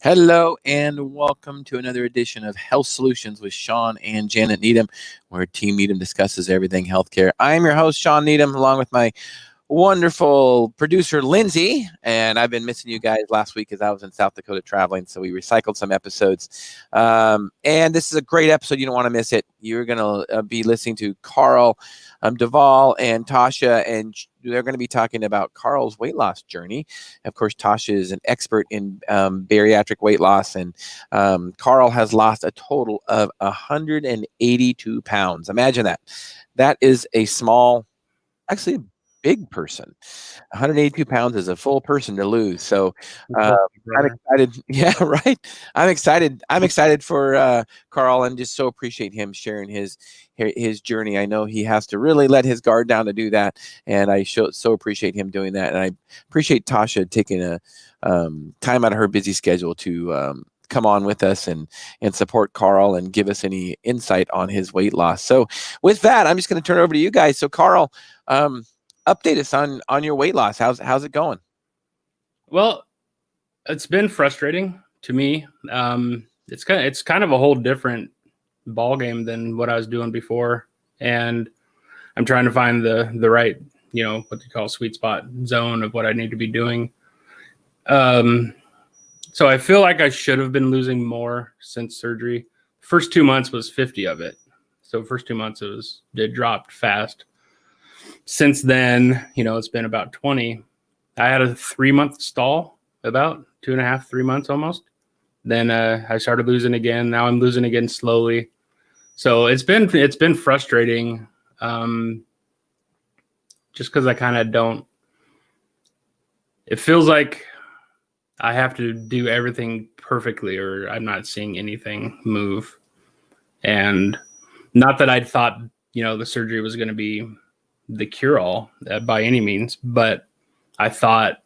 Hello and welcome to another edition of Health Solutions with Shawn and Janet Needham, where Team Needham discusses everything healthcare. I am your host, Shawn Needham, along with my wonderful producer, Lindsay. And I've been missing you guys last week as I was in South Dakota traveling, so we recycled some episodes. And this is a great episode. You don't want to miss it. You're going to be listening to Carl Duvall and Tosha, and they're going to be talking about Carl's weight loss journey. Of course, Tosha is an expert in bariatric weight loss, and Carl has lost a total of 182 pounds. Imagine that. That is a small, actually a big person. 182 pounds is a full person to lose. So I'm excited. Yeah, right. I'm excited for Carl, and just so appreciate him sharing his journey. I know he has to really let his guard down to do that, and I so appreciate him doing that. And I appreciate Tosha taking a time out of her busy schedule to come on with us and support Carl and give us any insight on his weight loss. So with that, I'm just going to turn it over to you guys. So Carl, update us on your weight loss. How's it going? Well, it's been frustrating to me. It's kind of a whole different ball game than what I was doing before, and I'm trying to find the right, what you call sweet spot zone of what I need to be doing. So I feel like I should have been losing more since surgery. First 2 months was 50 of it. So first 2 months it dropped fast. Since then, it's been about 20. I had a 3-month stall, about 2.5, 3 months almost. Then I started losing again. Now I'm losing again slowly. So it's been frustrating, just because I kind of don't. It feels like I have to do everything perfectly, or I'm not seeing anything move. And not that I'd thought, the surgery was going to be the cure-all by any means, but I thought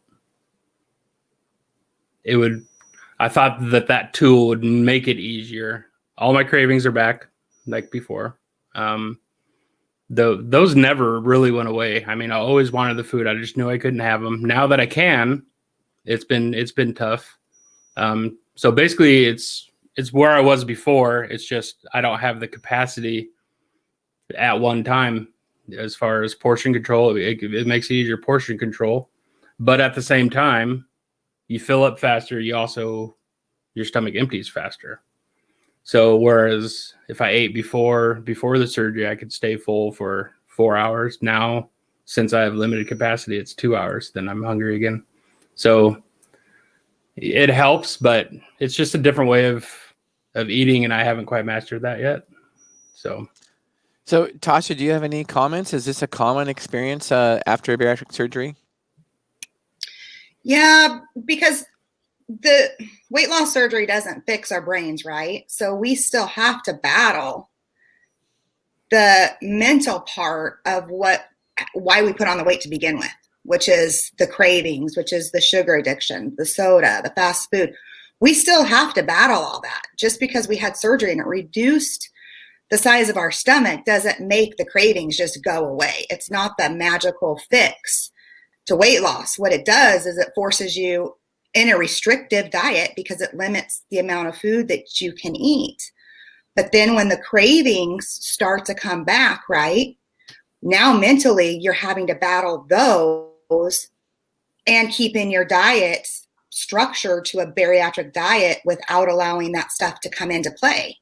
that tool would make it easier. All my cravings are back like before. Those never really went away. I mean, I always wanted the food. I just knew I couldn't have them. Now that I can, it's been tough. So basically it's where I was before. It's just I don't have the capacity at one time as far as portion control. It makes it easier portion control, but at the same time, you fill up faster. You also, your stomach empties faster. So whereas if I ate before the surgery, I could stay full for 4 hours. Now, since I have limited capacity, it's 2 hours. Then I'm hungry again. So it helps, but it's just a different way of eating, and I haven't quite mastered that yet. So Tosha, do you have any comments? Is this a common experience after a bariatric surgery? Yeah, because the weight loss surgery doesn't fix our brains, right? So we still have to battle the mental part of why we put on the weight to begin with, which is the cravings, which is the sugar addiction, the soda, the fast food. We still have to battle all that. Just because we had surgery and it reduced the size of our stomach doesn't make the cravings just go away. It's not the magical fix to weight loss. What it does is it forces you in a restrictive diet because it limits the amount of food that you can eat. But then when the cravings start to come back, right, now mentally you're having to battle those and keeping your diet structured to a bariatric diet without allowing that stuff to come into play.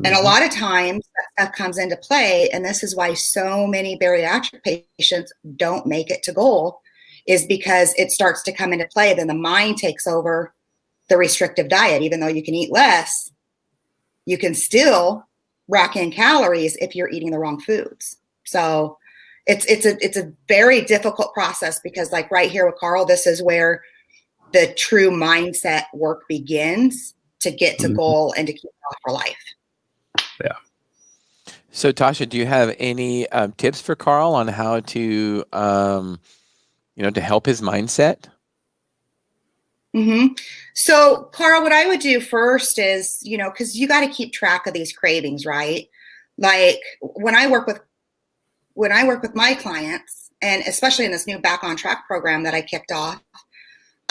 And a lot of times that stuff comes into play, and this is why so many bariatric patients don't make it to goal, is because it starts to come into play. Then the mind takes over the restrictive diet. Even though you can eat less, you can still rack in calories if you're eating the wrong foods. So it's a very difficult process because, like right here with Carl, this is where the true mindset work begins to get to goal and to keep it off for life. Yeah. So Tosha, do you have any tips for Carl on how to, to help his mindset? Mm-hmm. So Carl, what I would do first is, because you got to keep track of these cravings, right? Like when I work with my clients, and especially in this new Back on Track program that I kicked off,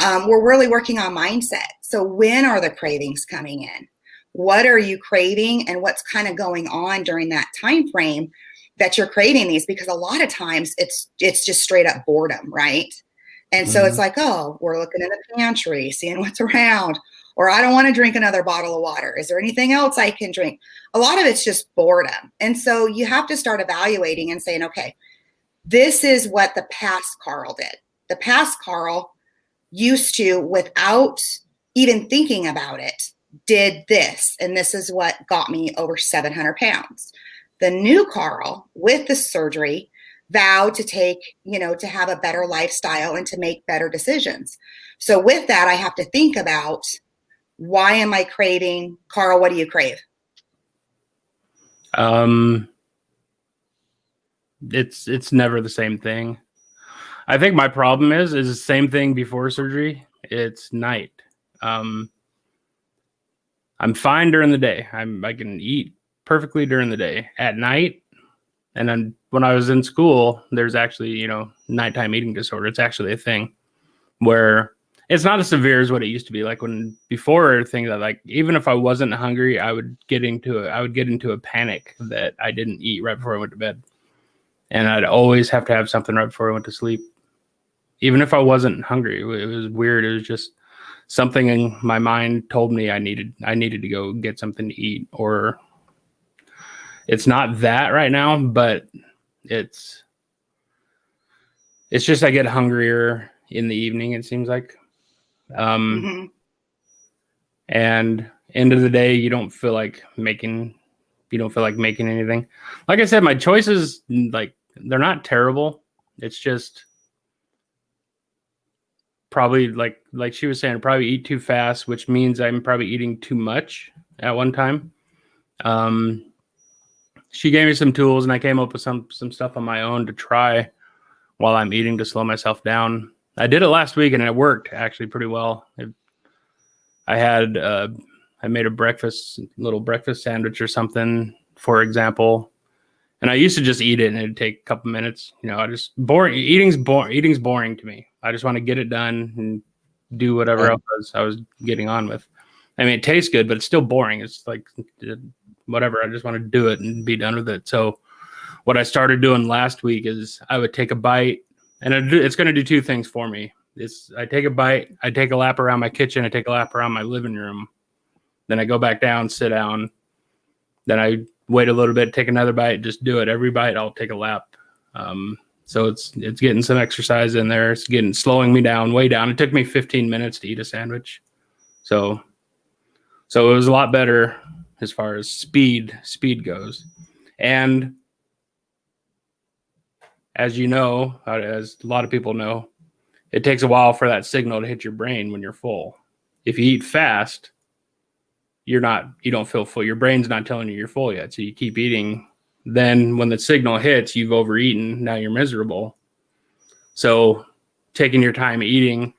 we're really working on mindset. So when are the cravings coming in? What are you craving, and what's kind of going on during that time frame that you're craving these? Because a lot of times it's just straight up boredom, right? And so it's like, oh, we're looking in the pantry, seeing what's around, or I don't want to drink another bottle of water. Is there anything else I can drink? A lot of it's just boredom. And so you have to start evaluating and saying, okay, this is what the past Carl did. The past Carl used to, without even thinking about it, did this. And this is what got me over 700 pounds. The new Carl, with the surgery, vowed to take, to have a better lifestyle and to make better decisions. So with that, I have to think about, why am I craving? Carl, what do you crave? It's never the same thing. I think my problem is the same thing before surgery. It's night. I'm fine during the day. I can eat perfectly during the day. At night, and then when I was in school, there's actually, nighttime eating disorder. It's actually a thing where it's not as severe as what it used to be. Like when before, things that, like, even if I wasn't hungry, I would get into a panic that I didn't eat right before I went to bed. And I'd always have to have something right before I went to sleep. Even if I wasn't hungry, it was weird. It was just something in my mind told me I needed to go get something to eat. Or it's not that right now, but it's just I get hungrier in the evening, it seems like. And end of the day, you don't feel like making anything. Like I said, my choices, like, they're not terrible. It's just probably like she was saying, probably eat too fast, which means I'm probably eating too much at one time. She gave me some tools, and I came up with some stuff on my own to try while I'm eating to slow myself down. I did it last week, and it worked actually pretty well. I made a little breakfast sandwich or something, for example, and I used to just eat it, and it'd take a couple minutes. Eating's boring to me. I just want to get it done and do whatever else I was getting on with. I mean, it tastes good, but it's still boring. It's like whatever. I just want to do it and be done with it. So what I started doing last week is I would take a bite, and it's going to do two things for me. I take a bite, I take a lap around my kitchen, I take a lap around my living room. Then I go back down, sit down. Then I wait a little bit, take another bite, just do it. Every bite, I'll take a lap. So it's getting some exercise in there. It's slowing me down, way down. It took me 15 minutes to eat a sandwich. So it was a lot better as far as speed goes. And as you know, as a lot of people know, it takes a while for that signal to hit your brain when you're full. If you eat fast, you don't feel full. Your brain's not telling you you're full yet. So you keep eating. Then when the signal hits, you've overeaten. Now you're miserable. So taking your time eating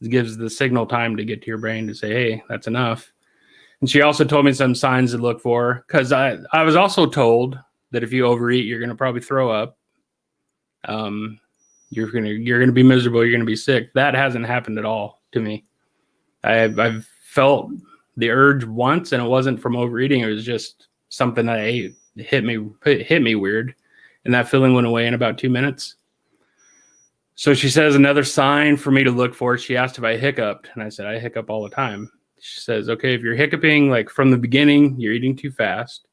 gives the signal time to get to your brain to say, hey, that's enough. And she also told me some signs to look for, because I was also told that if you overeat, you're going to probably throw up. You're gonna be miserable. You're gonna be sick. That hasn't happened at all to me. I've felt the urge once, and it wasn't from overeating. It was just something that I ate. It hit me weird, and that feeling went away in about 2 minutes. So she says another sign for me to look for. She asked if I hiccuped, and I said I hiccup all the time. She says, okay, if you're hiccuping like from the beginning, you're eating too fast.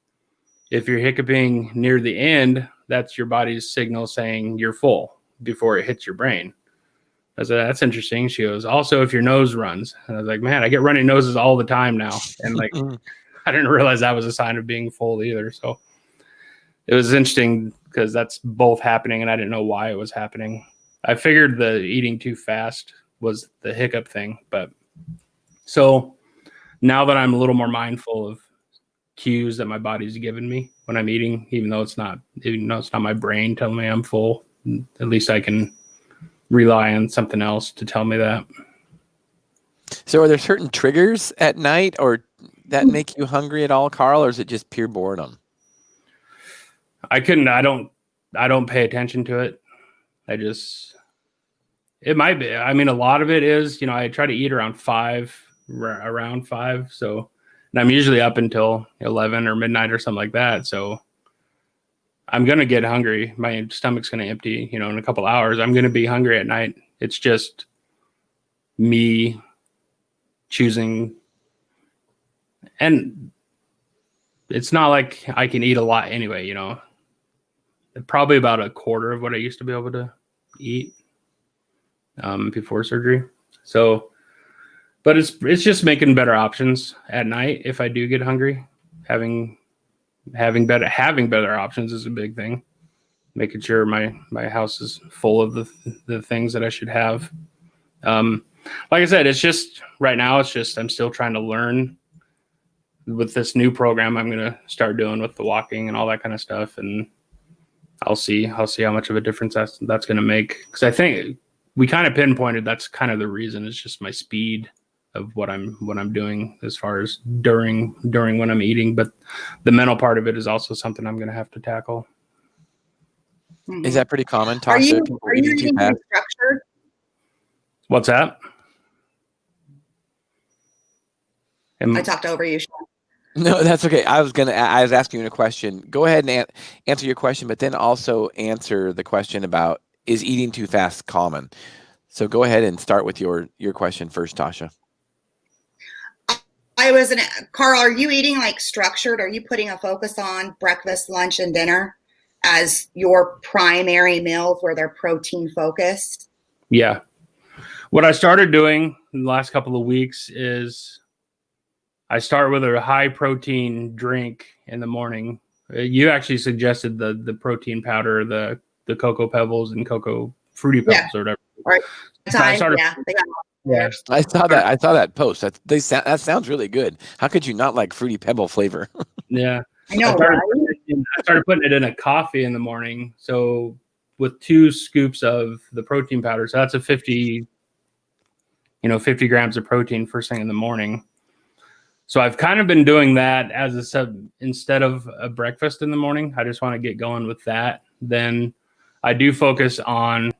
If you're hiccuping near the end, that's your body's signal saying you're full before it hits your brain. I said, that's interesting. She goes, also, if your nose runs. And I was like, man, I get runny noses all the time now. And like, I didn't realize that was a sign of being full either. So it was interesting because that's both happening, and I didn't know why it was happening. I figured the eating too fast was the hiccup thing. But so now that I'm a little more mindful of cues that my body's given me when I'm eating, even though it's not my brain telling me I'm full, at least I can rely on something else to tell me that. So are there certain triggers at night or that make you hungry at all, Carl, or is it just pure boredom? I don't pay attention to it. It might be. I mean, a lot of it is, I try to eat around 5. So, and I'm usually up until 11 or midnight or something like that. So I'm going to get hungry. My stomach's going to empty, in a couple hours. I'm going to be hungry at night. It's just me choosing. And it's not like I can eat a lot anyway, probably about a quarter of what I used to be able to eat before surgery. So, but it's just making better options at night if I do get hungry. Having better options is a big thing. Making sure my house is full of the things that I should have. Like I said, it's just right now. It's just I'm still trying to learn with this new program I'm going to start doing with the walking and all that kind of stuff, and I'll see how much of a difference that's going to make. Because I think we kind of pinpointed that's kind of the reason. It's just my speed of what I'm doing as far as during when I'm eating, but the mental part of it is also something I'm going to have to tackle. Is that pretty common? Are you eating structured? What's that? I talked over you, Shawn. No, that's okay. I was asking you a question. Go ahead and answer your question, but then also answer the question about, is eating too fast common? So go ahead and start with your question first, Tosha. Carl, are you eating like structured? Are you putting a focus on breakfast, lunch, and dinner as your primary meals where they're protein focused? Yeah. What I started doing in the last couple of weeks is I start with a high protein drink in the morning. You actually suggested the protein powder, the cocoa pebbles and cocoa fruity pebbles or whatever. Right. So I started, yeah, I saw that post. That sounds really good. How could you not like fruity pebble flavor? Yeah, I know. I started putting it in a coffee in the morning. So with 2 scoops of the protein powder, so that's a 50 grams of protein first thing in the morning. So I've kind of been doing that as a sub instead of a breakfast in the morning. I just want to get going with that. Then I do focus on,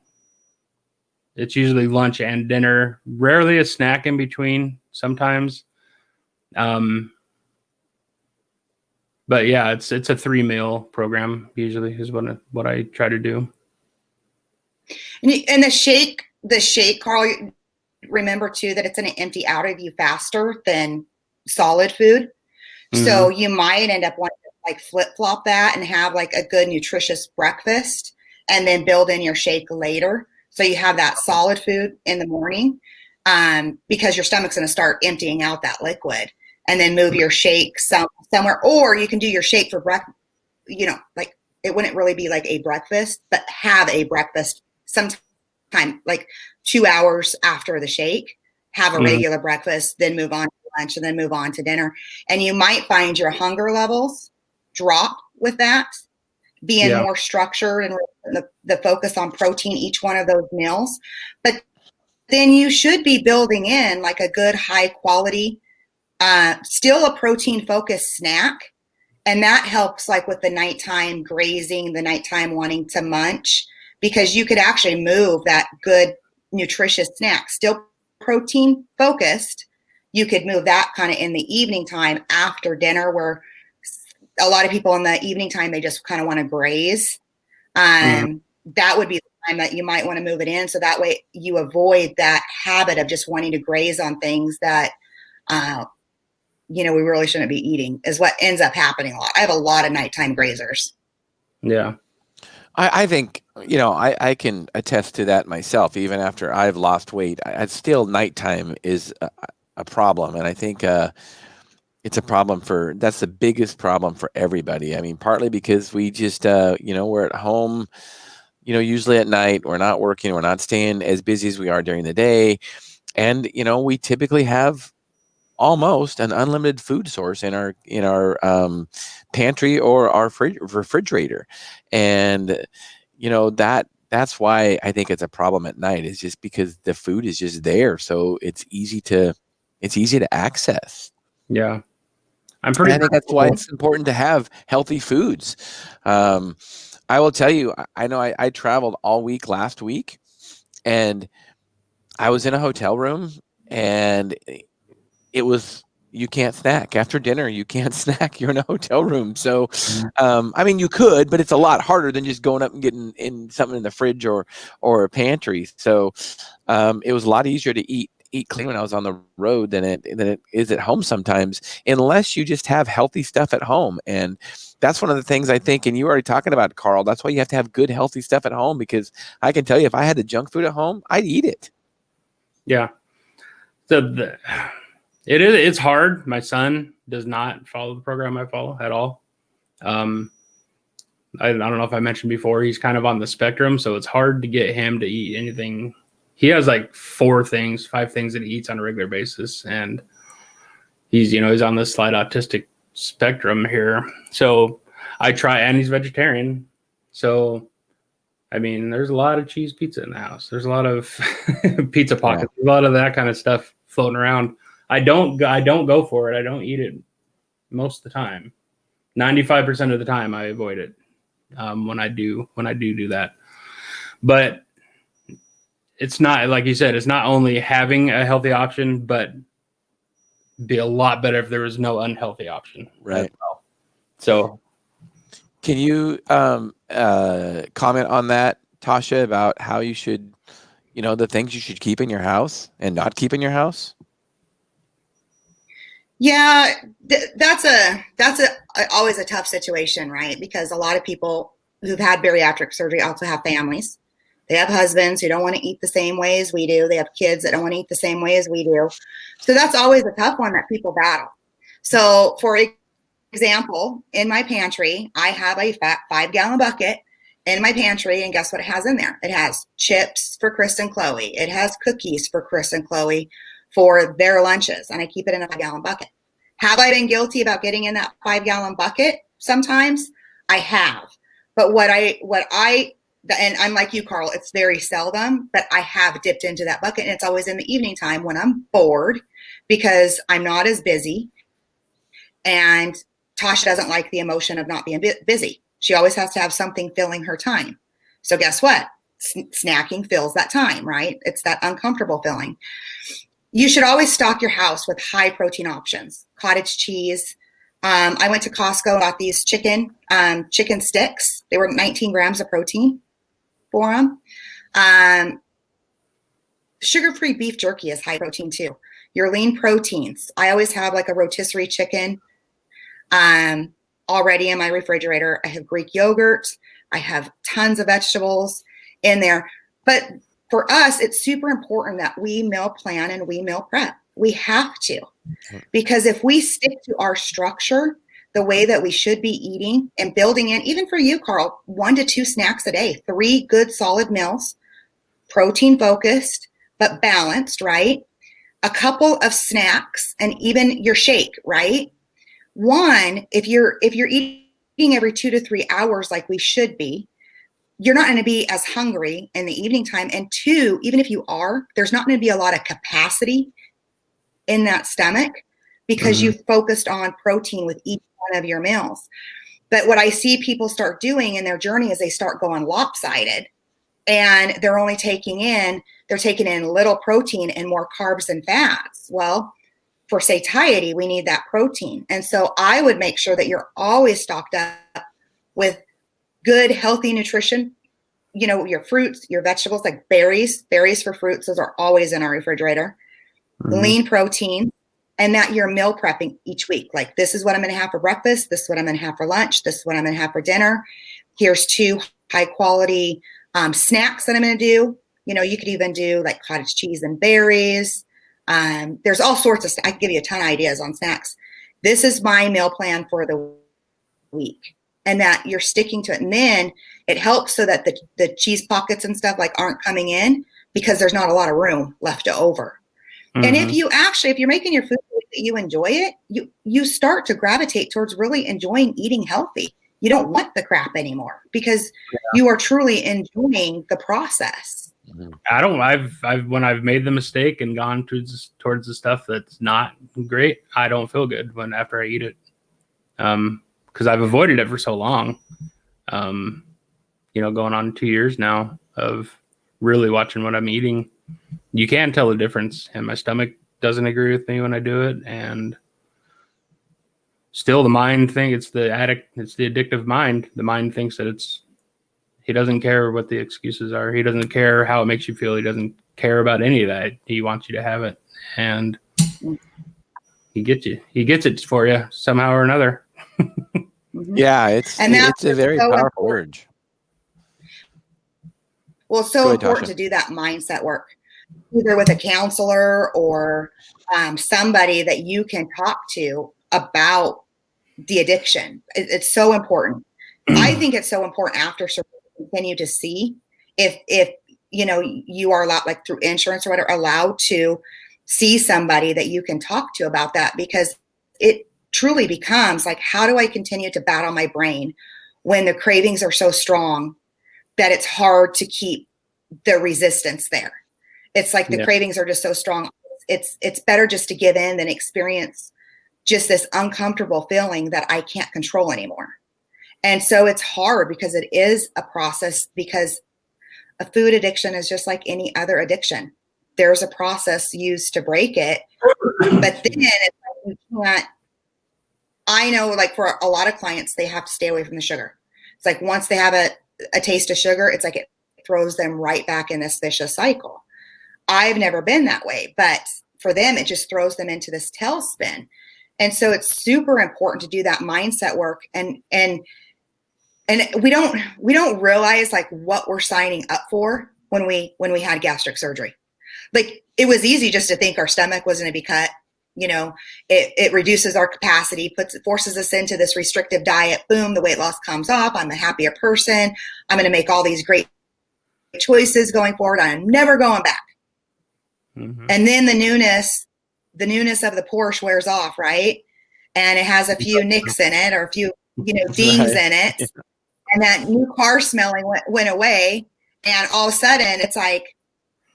it's usually lunch and dinner, rarely a snack in between sometimes. But yeah, it's a 3-meal program usually is what I try to do. And the shake, Carl, remember too that it's going to empty out of you faster than solid food. Mm-hmm. So you might end up wanting to like flip-flop that and have like a good nutritious breakfast and then build in your shake later. So you have that solid food in the morning because your stomach's going to start emptying out that liquid, and then move your shake somewhere. Or you can do your shake for breakfast, like it wouldn't really be like a breakfast, but have a breakfast sometime like 2 hours after the shake, have a regular breakfast, then move on to lunch and then move on to dinner. And you might find your hunger levels drop with that, being more structured and the focus on protein each one of those meals. But then you should be building in like a good high quality, still a protein focused snack. And that helps like with the nighttime grazing, the nighttime wanting to munch, because you could actually move that good nutritious snack, still protein focused. You could move that kind of in the evening time after dinner, where a lot of people in the evening time, they just kind of want to graze. That would be the time that you might want to move it in. So that way you avoid that habit of just wanting to graze on things that, we really shouldn't be eating, is what ends up happening a lot. I have a lot of nighttime grazers. Yeah. I think, I can attest to that myself. Even after I've lost weight, still nighttime is a problem. And I think it's a problem that's the biggest problem for everybody. I mean, partly because we just, we're at home, usually at night, we're not working, we're not staying as busy as we are during the day. And, we typically have almost an unlimited food source in our pantry or our refrigerator. And, that's why I think it's a problem at night, is just because the food is just there. So it's easy to access. Yeah. I think that's why it's important to have healthy foods. I will tell you, I know I traveled all week last week, and I was in a hotel room, and it was, you can't snack after dinner. You can't snack. You're in a hotel room. So, I mean, you could, but it's a lot harder than just going up and getting in something in the fridge or a pantry. So, it was a lot easier to eat clean when I was on the road than it is at home sometimes, unless you just have healthy stuff at home. And that's one of the things I think, and you were already talking about, Carl, that's why you have to have good, healthy stuff at home, because I can tell you, if I had the junk food at home, I'd eat it. Yeah. So it's hard. My son does not follow the program I follow at all. I don't know if I mentioned before, he's kind of on the spectrum, so it's hard to get him to eat anything. He has like 5 things that he eats on a regular basis, and he's on the slight autistic spectrum here. So I try, and he's vegetarian. So I mean, there's a lot of cheese pizza in the house. There's a lot of pizza pockets, a lot of that kind of stuff floating around. I don't go for it. I don't eat it most of the time. 95% of the time I avoid it when I do that. But it's not, like you said, it's not only having a healthy option, but be a lot better if there was no unhealthy option. Right. Well. So can you comment on that, Tosha, about how you should, the things you should keep in your house and not keep in your house? Yeah, that's always a tough situation, right? Because a lot of people who've had bariatric surgery also have families. They have husbands who don't want to eat the same way as we do. They have kids that don't want to eat the same way as we do. So that's always a tough one that people battle. So for example, in my pantry, I have a 5-gallon bucket in my pantry, and guess what it has in there? It has chips for Chris and Chloe. It has cookies for Chris and Chloe for their lunches, and I keep it in a 5-gallon bucket. Have I been guilty about getting in that 5-gallon bucket? Sometimes I have, but and I'm like you, Carl, it's very seldom, but I have dipped into that bucket, and it's always in the evening time when I'm bored because I'm not as busy. And Tosha doesn't like the emotion of not being busy. She always has to have something filling her time. So guess what? Snacking fills that time, right? It's that uncomfortable feeling. You should always stock your house with high protein options. Cottage cheese. I went to Costco and got these chicken sticks. They were 19 grams of protein for them. Sugar-free beef jerky is high protein too. Your lean proteins. I always have like a rotisserie chicken already in my refrigerator. I have Greek yogurt. I have tons of vegetables in there. But for us, it's super important that we meal plan and we meal prep. We have to, because if we stick to our structure, the way that we should be eating and building in, even for you, Carl, 1 to 2 snacks a day, 3 good solid meals, protein focused, but balanced, right? A couple of snacks and even your shake, right? One, if you're eating every 2 to 3 hours like we should be, you're not going to be as hungry in the evening time. And 2, even if you are, there's not going to be a lot of capacity in that stomach because you've focused on protein with each one of your meals. But what I see people start doing in their journey is they start going lopsided, and they're only taking in little protein and more carbs and fats. Well, for satiety, we need that protein. And so I would make sure that you're always stocked up with good, healthy nutrition, your fruits, your vegetables, like berries for fruits. Those are always in our refrigerator. Lean protein, and that you're meal prepping each week. Like, this is what I'm going to have for breakfast. This is what I'm going to have for lunch. This is what I'm going to have for dinner. Here's 2 high quality snacks that I'm going to do. You could even do like cottage cheese and berries. There's all sorts of, I can give you a ton of ideas on snacks. This is my meal plan for the week, and that you're sticking to it. And then it helps so that the cheese pockets and stuff like aren't coming in because there's not a lot of room left over. And if you're making your food that you enjoy it, you start to gravitate towards really enjoying eating healthy. You don't want the crap anymore because you are truly enjoying the process. When I've made the mistake and gone towards the stuff that's not great, I don't feel good after I eat it. Because I've avoided it for so long. Going on 2 years now of really watching what I'm eating. you can tell the difference. And my stomach doesn't agree with me when I do it. And still the mind thing, it's the addictive mind. The mind thinks that he doesn't care what the excuses are. He doesn't care how it makes you feel. He doesn't care about any of that. He wants you to have it. And he gets it for you somehow or another. Yeah, it's a very powerful urge. Well, it's so important to do that mindset work, either with a counselor or somebody that you can talk to about the addiction. It's so important. I think it's so important after surgery to continue to see if you are allowed, like through insurance or whatever, allowed to see somebody that you can talk to about that, because it truly becomes like, how do I continue to battle my brain when the cravings are so strong that it's hard to keep the resistance there? It's like the cravings are just so strong. It's better just to give in than experience just this uncomfortable feeling that I can't control anymore. And so it's hard because it is a process, because a food addiction is just like any other addiction. There's a process used to break it, but then it's like you can't. I know, like for a lot of clients, they have to stay away from the sugar. It's like once they have a taste of sugar, it's like it throws them right back in this vicious cycle. I've never been that way, but for them, it just throws them into this tailspin. And so it's super important to do that mindset work. And we don't realize like what we're signing up for when we had gastric surgery. Like it was easy just to think our stomach was going to be cut. It reduces our capacity, forces us into this restrictive diet. Boom, the weight loss comes off. I'm a happier person. I'm going to make all these great choices going forward. I'm never going back. Mm-hmm. And then the newness of the Porsche wears off, right? And it has a few nicks in it, or a few, dings in it. Yeah. And that new car smelling went away. And all of a sudden it's like,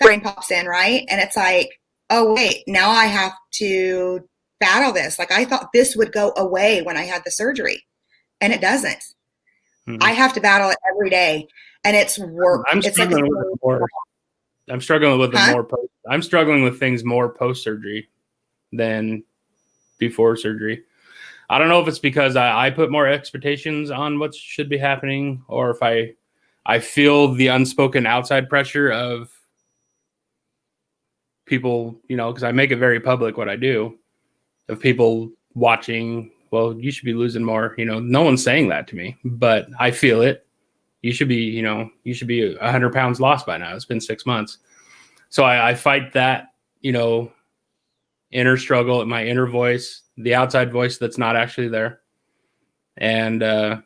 brain pops in, right? And it's like, oh, wait, now I have to battle this. Like I thought this would go away when I had the surgery, and it doesn't. Mm-hmm. I have to battle it every day, and it's work. I'm struggling with things more post-surgery than before surgery. I don't know if it's because I put more expectations on what should be happening, or if I feel the unspoken outside pressure of people, because I make it very public what I do, of people watching, well, you should be losing more. No one's saying that to me, but I feel it. You should be 100 pounds lost by now. It's been 6 months. So I fight that, inner struggle, my inner voice, the outside voice that's not actually there. And and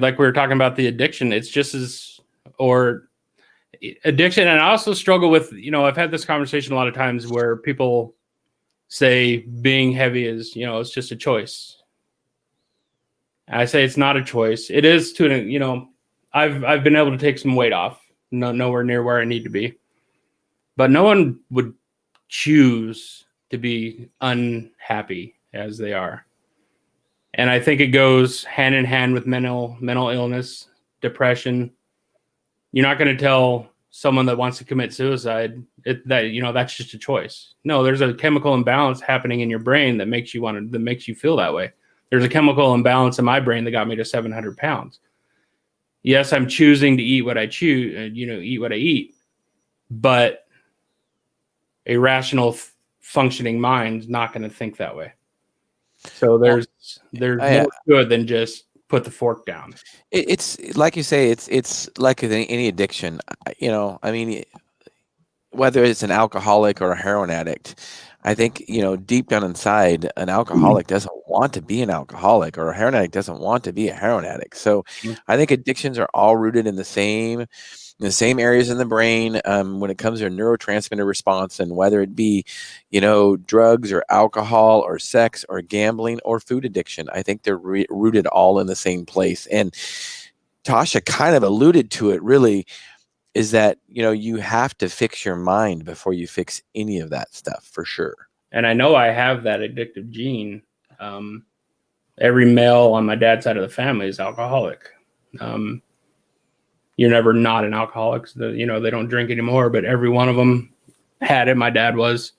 like we were talking about the addiction, it's just addiction. And I also struggle with, I've had this conversation a lot of times where people say being heavy is, it's just a choice. And I say it's not a choice. It is I've been able to take some weight off, nowhere near where I need to be, but no one would choose to be unhappy as they are. And I think it goes hand in hand with mental illness, depression. You're not going to tell someone that wants to commit suicide that that's just a choice. No, there's a chemical imbalance happening in your brain that makes you feel that way. There's a chemical imbalance in my brain that got me to 700 pounds. Yes, I'm choosing to eat what I choose, eat what I eat, but a rational functioning mind's not going to think that way. So there's more to it than just put the fork down. It's like you say, it's like any addiction, whether it's an alcoholic or a heroin addict. I think, deep down inside, an alcoholic doesn't want to be an alcoholic, or a heroin addict doesn't want to be a heroin addict. So I think addictions are all rooted in the same areas in the brain when it comes to a neurotransmitter response, and whether it be, drugs or alcohol or sex or gambling or food addiction, I think they're rooted all in the same place. And Tosha kind of alluded to it, really, is that, you have to fix your mind before you fix any of that stuff, for sure. And I know I have that addictive gene. Every male on my dad's side of the family is alcoholic. you're never not an alcoholic. You know, they don't drink anymore, but every one of them had it. My dad was,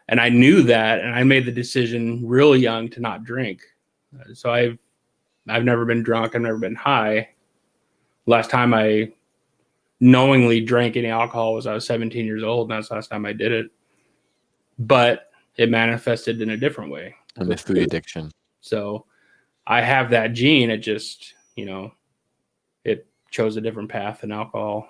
and I knew that, and I made the decision real young to not drink. So I've never been drunk. I've never been high. Last time I knowingly drank any alcohol was I was 17 years old, and that's the last time I did it. But it manifested in a different way. And the food addiction. So I have that gene. It just, you know, it chose a different path than alcohol.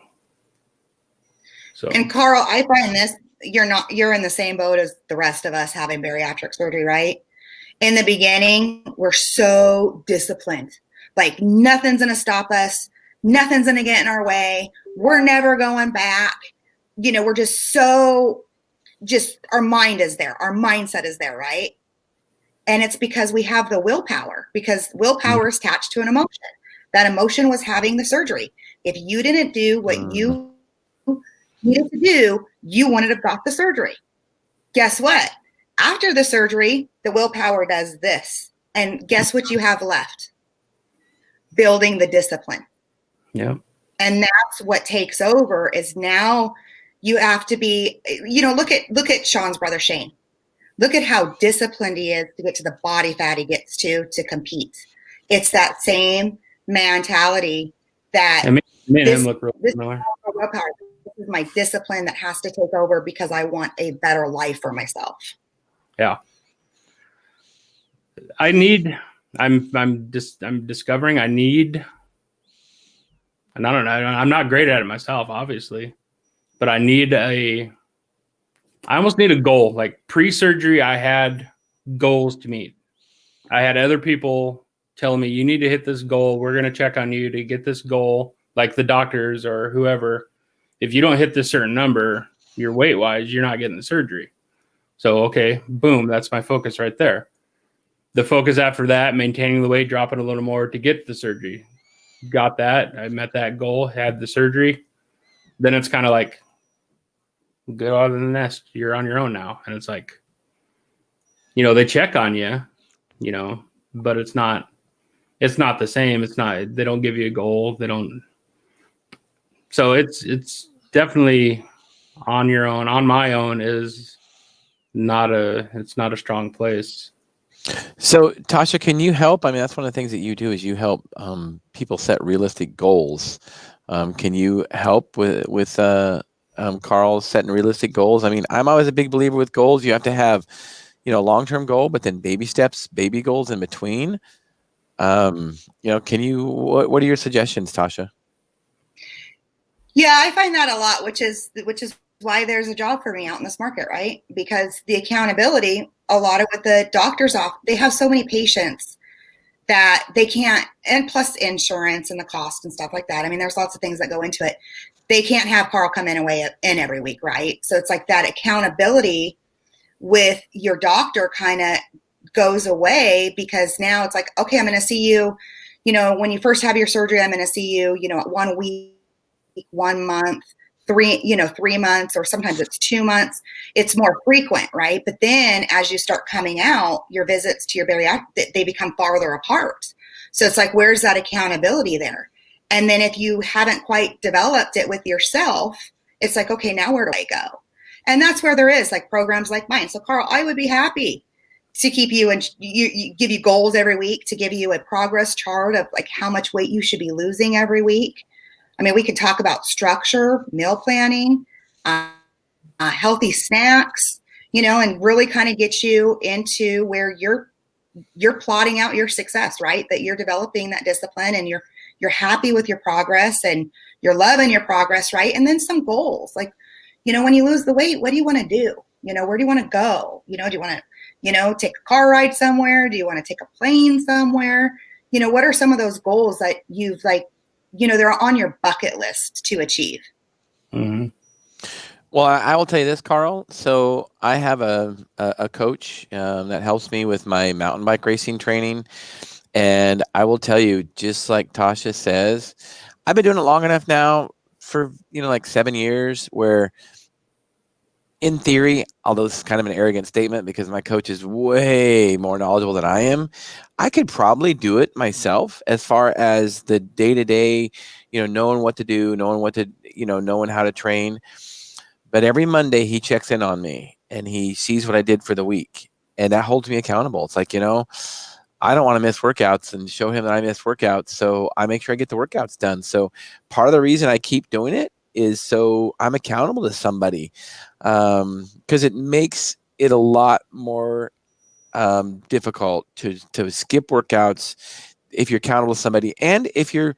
So, and Carl, I find this, you're in the same boat as the rest of us having bariatric surgery, right? In the beginning, we're so disciplined. Like nothing's going to stop us. Nothing's going to get in our way. We're never going back. You know, we're just our mind is there. Our mindset is there, right? And it's because we have the willpower, because willpower is attached to an emotion. That emotion was having the surgery. If you didn't do what you needed to do, you wouldn't have got the surgery. Guess what? After the surgery, the willpower does this. And guess what you have left? Building the discipline. Yeah. And that's what takes over is now you have to be, you know, look at Shawn's brother, Shane. Look at how disciplined he is to get to the body fat he gets to compete. It's that same mentality that me and him look real similar. This is my discipline that has to take over because I want a better life for myself. Yeah. I'm discovering I need, and I don't know, I'm not great at it myself, obviously, but I almost need a goal. Like pre-surgery, I had goals to meet. I had other people telling me, you need to hit this goal. We're going to check on you to get this goal, like the doctors or whoever. If you don't hit this certain number, your weight-wise, you're not getting the surgery. So, okay, boom, that's my focus right there. The focus after that, maintaining the weight, dropping a little more to get the surgery. Got that. I met that goal, had the surgery. Then it's kind of like, get out of the nest. You're on your own now. And it's like, you know, they check on you, you know, but it's not the same. They don't give you a goal. They don't. So it's definitely on your own. On my own is it's not a strong place. So Tosha, can you help? I mean, that's one of the things that you do is you help people set realistic goals. Can you help with Carl setting realistic goals? I mean, I'm always a big believer with goals. You have to have, you know, a long-term goal, but then baby steps, baby goals in between. You know, what are your suggestions, Tosha? Yeah, I find that a lot, which is why there's a job for me out in this market, right? Because the accountability, a lot of what the doctors they have so many patients that they can't, and plus insurance and the cost and stuff like that. I mean, there's lots of things that go into it. They can't have Carl come in every week, right? So it's like that accountability with your doctor kind of goes away because now it's like, okay, I'm going to see you, you know, when you first have your surgery, I'm going to see you, you know, 1 week, 1 month, 3 months, or sometimes it's 2 months. It's more frequent, right? But then as you start coming out, your visits to your bariatric, they become farther apart. So it's like, where's that accountability there? And then if you haven't quite developed it with yourself, it's like, okay, now where do I go? And that's where there is like programs like mine. So Carl, I would be happy to keep you and you give you goals every week, to give you a progress chart of like how much weight you should be losing every week. I mean, we could talk about structure, meal planning, healthy snacks, you know, and really kind of get you into where you're plotting out your success, right? That you're developing that discipline and you're happy with your progress and you're loving your progress, right? And then some goals, like, you know, when you lose the weight, what do you want to do? You know, where do you want to go? You know, do you want to, you know, take a car ride somewhere? Do you want to take a plane somewhere? You know, what are some of those goals that you've like, you know, they're on your bucket list to achieve? Mm-hmm. Well, I will tell you this, Carl. So I have a coach that helps me with my mountain bike racing training. And I will tell you, just like Tosha says, I've been doing it long enough now for, you know, like 7 years where in theory, although this is kind of an arrogant statement because my coach is way more knowledgeable than I am, I could probably do it myself as far as the day-to-day, knowing what to do, knowing how to train. But every Monday he checks in on me and he sees what I did for the week. And that holds me accountable. It's like, I don't want to miss workouts and show him that I miss workouts. So I make sure I get the workouts done. So part of the reason I keep doing it is so I'm accountable to somebody, because it makes it a lot more difficult to skip workouts if you're accountable to somebody and if you're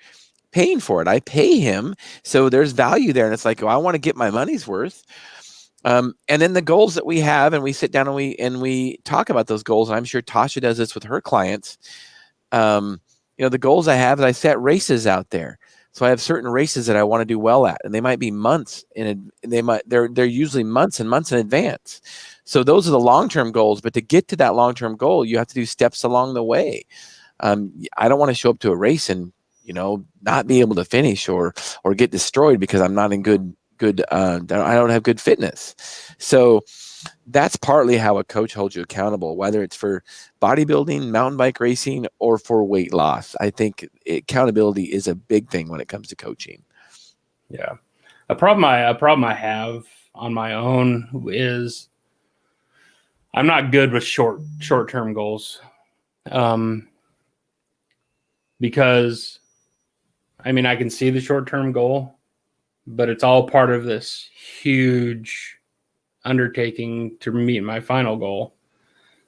paying for it. I pay him, so there's value there, and it's like, I want to get my money's worth. And then the goals that we have, and we sit down and we talk about those goals. And I'm sure Tosha does this with her clients. The goals I have is I set races out there. So I have certain races that I want to do well at, and they might be months they're usually months and months in advance. So those are the long-term goals, but to get to that long-term goal, you have to do steps along the way. I don't want to show up to a race and, not be able to finish or get destroyed because I'm not in good, I don't have good fitness. So that's partly how a coach holds you accountable, whether it's for bodybuilding, mountain bike racing, or for weight loss. I think accountability is a big thing when it comes to coaching. Yeah. A problem I have on my own is I'm not good with short-term goals. Because I can see the short-term goal, but it's all part of this huge undertaking to meet my final goal.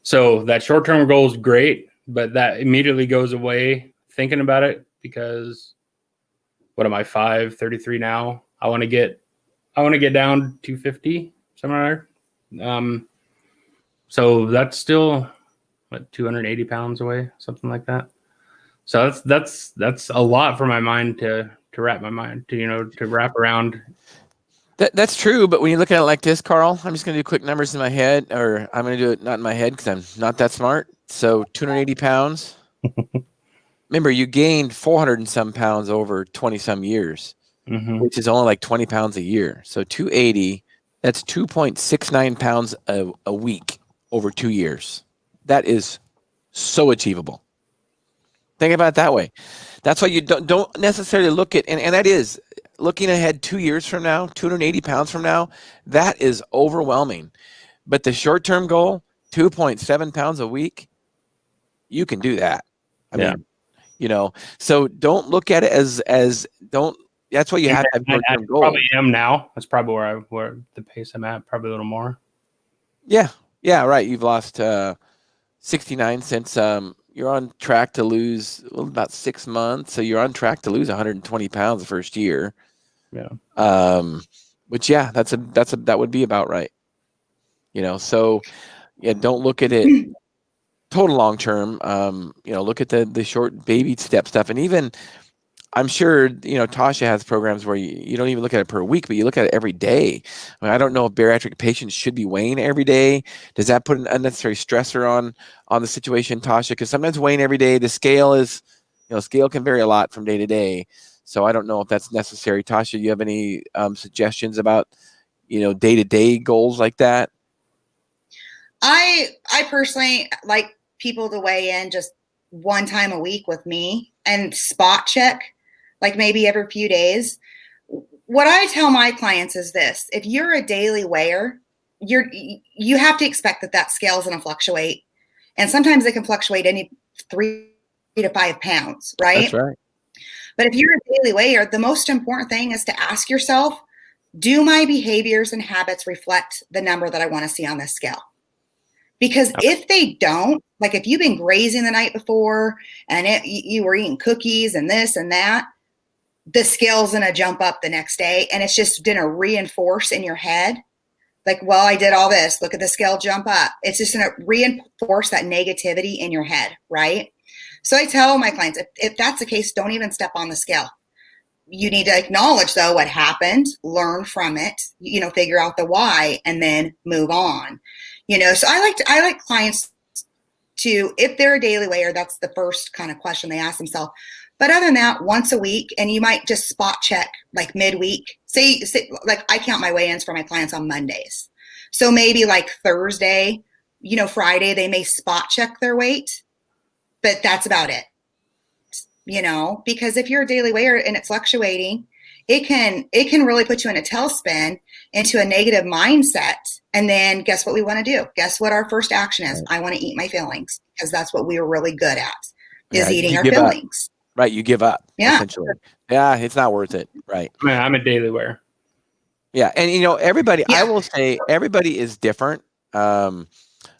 So that short-term goal is great, but that immediately goes away thinking about it because what am I, 533 now? I want to get down to 250 somewhere. So that's still 280 pounds away, something like that. So that's a lot for my mind to wrap around. That's true, but when you look at it like this, Carl, I'm just going to do quick numbers in my head, or I'm going to do it not in my head because I'm not that smart. So 280 pounds. Remember, you gained 400 and some pounds over 20 some years, which is only like 20 pounds a year. So 280, that's 2.69 pounds a week over 2 years. That is so achievable. Think about it that way. That's why you don't necessarily look at, and that is looking ahead 2 years from now, 280 pounds from now, that is overwhelming. But the short-term goal, 2.7 pounds a week, you can do that. I mean, so don't look at it as that's why you have to have short-term goals. Probably am now. That's probably where the pace I'm at, probably a little more. Yeah, right. You've lost 69 since you're on track to lose about 6 months. So you're on track to lose 120 pounds the first year. Yeah. Which that would be about right. So don't look at it total long term. Look at the short baby step stuff. And even I'm sure, Tosha has programs where you don't even look at it per week, but you look at it every day. I don't know if bariatric patients should be weighing every day. Does that put an unnecessary stressor on the situation, Tosha? Because sometimes weighing every day, the scale is, scale can vary a lot from day to day. So I don't know if that's necessary. Tosha, you have any suggestions about, day-to-day goals like that? I personally like people to weigh in just one time a week with me and spot check, like maybe every few days. What I tell my clients is this: if you're a daily weigher, you have to expect that scale is going to fluctuate, and sometimes it can fluctuate any 3 to 5 pounds, right? That's right. But if you're a daily weigher, the most important thing is to ask yourself, do my behaviors and habits reflect the number that I want to see on this scale? Because if they don't, like if you've been grazing the night before and you were eating cookies and this and that, the scale's going to jump up the next day, and it's just going to reinforce in your head, like, well, I did all this. Look at the scale jump up. It's just going to reinforce that negativity in your head, right? So I tell my clients, if that's the case, don't even step on the scale. You need to acknowledge, though, what happened, learn from it, figure out the why, and then move on. So I like clients to, if they're a daily weigher, that's the first kind of question they ask themselves. But other than that, once a week, and you might just spot check like midweek. Say like I count my weigh-ins for my clients on Mondays. So maybe like Thursday, Friday, they may spot check their weight, but that's about it. Because if you're a daily weigher and it's fluctuating, it can really put you in a tailspin, into a negative mindset. And then guess what we want to do? Guess what our first action is? I want to eat my fillings, because that's what we were really good at, is eating our fillings. Right. You give up. Yeah. Essentially. Yeah. It's not worth it. Right. I mean, I'm a daily wearer. Yeah. And everybody, I will say everybody is different. I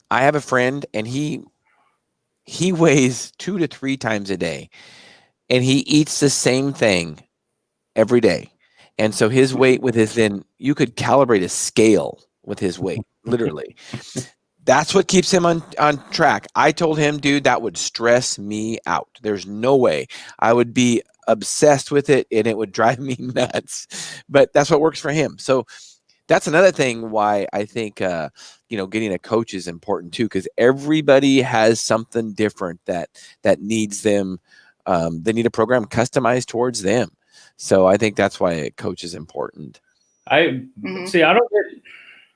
have a friend, and he weighs 2 to 3 times a day, and he eats the same thing every day. And so his weight you could calibrate a scale with his weight, literally. That's what keeps him on track. I told him, dude, that would stress me out. There's no way. I would be obsessed with it, and it would drive me nuts. But that's what works for him. So that's another thing why I think, getting a coach is important too, because everybody has something different that needs them. They need a program customized towards them. So I think that's why a coach is important. I